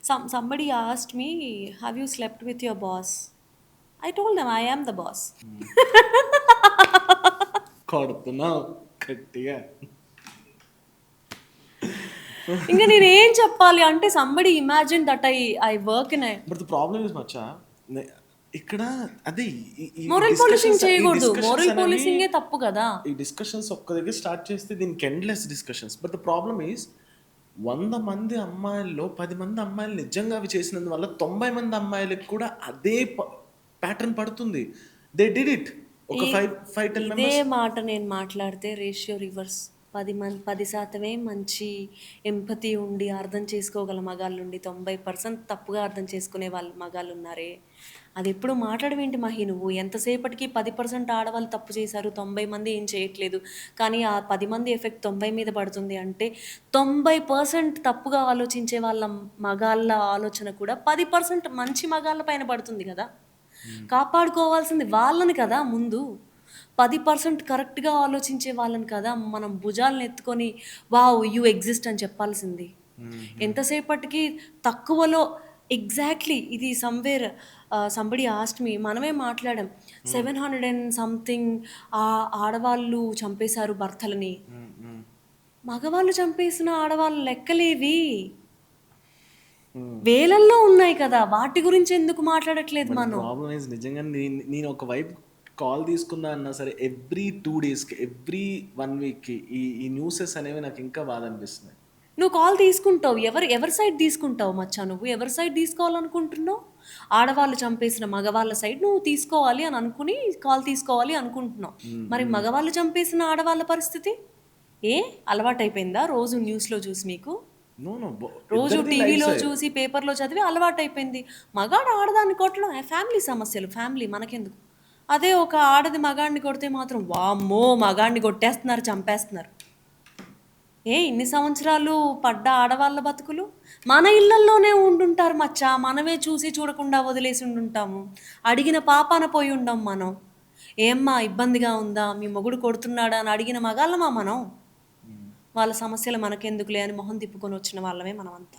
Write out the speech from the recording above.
Somebody asked me, "Have you slept with your boss?" I told them I am the boss. కొడుతున్నావు గట్టిగా. ఇంకా నేనేం చెప్పాలి అంటే somebody imagine that I work in but the problem is మచ్చా, ఇక్కడ అదే ఈ మోరల్ డిస్కషన్స్ పోలీసింగ్ చేయకూడదు. డిస్కషన్స్ మోరల్ అనేవి, పోలీసింగే తప్పు కదా. ఈ డిస్కషన్స్ ఒక్క దగ్గర స్టార్ట్ చేస్తే దీనికి endless discussions. But the problem is 100 మంది అమ్మాయిల్లో 10 మంది అమ్మాయిలు నిజంగా అవి చేసినందువల్ల 90 మంది అమ్మాయిలకు కూడా అదే ప్యాటర్న్ పడుతుంది. They did it. ఒక ఈ 5-10 ఇదే మెంబర్స్. మాట నేను మాట్లాడితే రేషియో రివర్స్. 10% మంచి ఎంపతి ఉండి అర్థం చేసుకోగల మగాళ్ళుండి 90% తప్పుగా అర్థం చేసుకునే వాళ్ళు మగాళ్ళు ఉన్నారే. అది ఎప్పుడు మాట్లాడవేంటి మహి నువ్వు? ఎంతసేపటికి 10% ఆడవాళ్ళు తప్పు చేశారు, 90 మంది ఏం చేయట్లేదు, కానీ ఆ 10 మంది ఎఫెక్ట్ 90 మీద పడుతుంది అంటే 90% తప్పుగా ఆలోచించే వాళ్ళ మగాళ్ళ ఆలోచన కూడా 10% మంచి మగాళ్ళ పైన పడుతుంది కదా. కాపాడుకోవాల్సింది వాళ్ళని కదా ముందు. 10% కరెక్ట్‌గా ఆలోచించే వాళ్ళని కదా మనం భుజాలను ఎత్తుకొని వావ్! యూ ఎగ్జిస్ట్ అని చెప్పాల్సింది. ఎంతసేపటికి తక్కువలో ఎగ్జాక్ట్‌లీ ఇది సమ్‌వేర్ సంబడీ ఆస్క్డ్ మీ, మనమే మాట్లాడాం. 700 అండ్ సంథింగ్ ఆడవాళ్ళు చంపేశారు భర్తలని. మగవాళ్ళు చంపేసిన ఆడవాళ్ళ లెక్కలేవి. వేలల్లో ఉన్నాయి కదా. వాటి గురించి ఎందుకు మాట్లాడట్లేదు బట్ మనం? ప్రాబ్లమ్ ఈజ్ నిజంగా నేను ఒక వైపు కాల్ తీసుకుందా అన్నా సరే ఎవ్రీ 2 డేస్కి, ఎవ్రీ 1 వీక్కి ఈ న్యూసెస్ అనేవి నాకు ఇంకా బాధ అనిపిస్తున్నాయి. నువ్వు కాల్ తీసుకుంటావు. ఎవరి సైడ్ తీసుకుంటావు మచ్చా నువ్వు? ఎవరి సైడ్ తీసుకోవాలనుకుంటున్నావు? ఆడవాళ్ళు చంపేసిన మగవాళ్ళ సైడ్ నువ్వు తీసుకోవాలి అని అనుకుని కాల్ తీసుకోవాలి అనుకుంటున్నావు. మరి మగవాళ్ళు చంపేసిన ఆడవాళ్ళ పరిస్థితి? ఏ అలవాటైపోయిందా రోజు న్యూస్‌లో చూసి మీకు? నో నో, రోజు ఇద్దరిది టీవీలో లైఫ్. చూసి, పేపర్‌లో చదివి అలవాటైపోయింది. మగాడు ఆడదాన్ని కొట్టడం ఫ్యామిలీ సమస్యలు, ఫ్యామిలీ మనకెందుకు? అదే ఒక ఆడది మగాడిని కొడితే మాత్రం వామ్మో! మగాడిని కొట్టేస్తున్నారు, చంపేస్తున్నారు. ఇన్ని సంవత్సరాలు పడ్డ ఆడవాళ్ళ బతుకులు మన ఇళ్లల్లోనే ఉండుంటారు మచ్చా. మనమే చూసి చూడకుండా వదిలేసి ఉండుంటాము. అడిగిన పాపాన పోయి ఉండం మనం. ఏమ్మా ఇబ్బందిగా ఉందా, మీ మొగుడు కొడుతున్నాడా అని అడిగిన మగాళ్ళమా మనం? వాళ్ళ సమస్యలు మనకెందుకులే అని మొహం తిప్పుకొని వచ్చిన వాళ్ళమే మనమంతా.